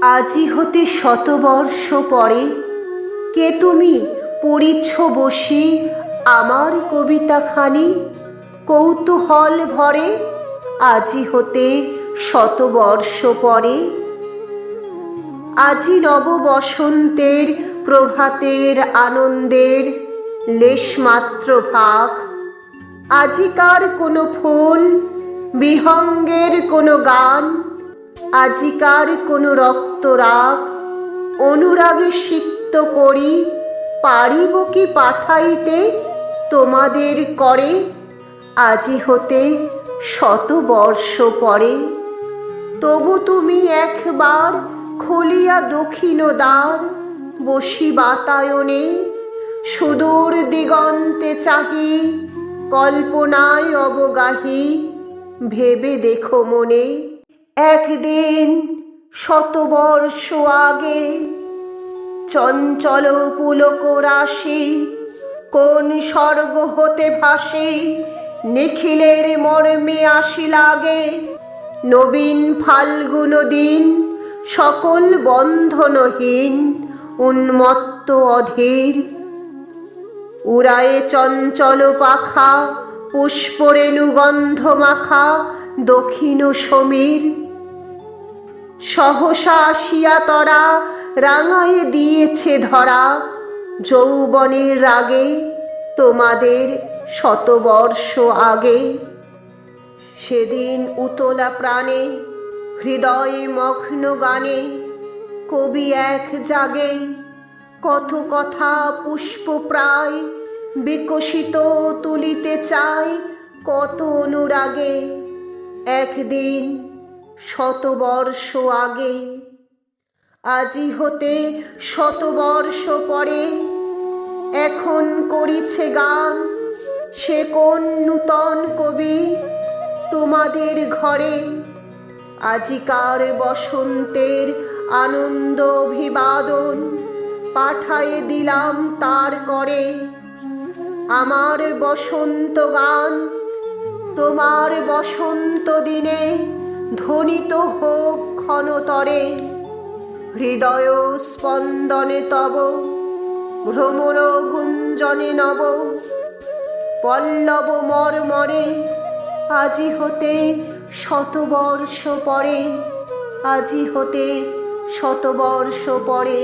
আজি হতে শতবর্ষ পরে কে তুমি পড়িছ বসি আমার কবিতাখানি কৌতূহল ভরে। আজি হতে শতবর্ষ পরে। আজি নব বসন্তের প্রভাতের আনন্দের লেশমাত্র ভাগ। আজিকার কোনো ফুল বিহঙ্গের কোনো গান, আজিকার কোনো রক্তরাগ অনুরাগে সিক্ত করি পারিব কি পাঠাইতে তোমাদের করে। আজি হতে শতবর্ষ পরে। তবু তুমি একবার খুলিয়া দক্ষিণ দ্বার বসি বাতায়নে সুদূর দিগন্তে চাহি কল্পনায় অবগাহী ভেবে দেখো মনে। একদিন শতবর্ষ আগে চঞ্চল পুলক রাশি কোন স্বর্গ হতে ভাসে নিখিলের মর্মে আসি লাগে। নবীন ফাল্গুন দিন সকল বন্ধনহীন উন্মত্ত অধীর। উড়ায়ে চঞ্চল পাখা পুষ্পরেণু গন্ধ মাখা দক্ষিণ সমীর। সহসা আসিয়া তরা রাঙায়ে দিয়েছে ধরা যৌবনের রাগে তোমাদের শতবর্ষ আগে। সেদিন উতলা প্রাণে হৃদয় মগ্ন গানে কবি এক জাগে কত কথা পুষ্প প্রায় বিকশিত তুলিতে চায় কত অনুরাগে। একদিন শতবর্ষ আগে। আজি হতে শতবর্ষ পরে। এখন করিছে গান সে কোন নূতন কবি তোমাদের ঘরে। আজিকার বসন্তের আনন্দ অভিবাদন পাঠায়ে দিলাম তার করে। আমার বসন্ত গান তোমার বসন্ত দিনে ধ্বনিত হোক ক্ষণতরে। হৃদয় স্পন্দনে তব ভ্রমর গুঞ্জনে নব পল্লব মর্মরে। আজি হতে শতবর্ষ পরে। আজি হতে শতবর্ষ পরে।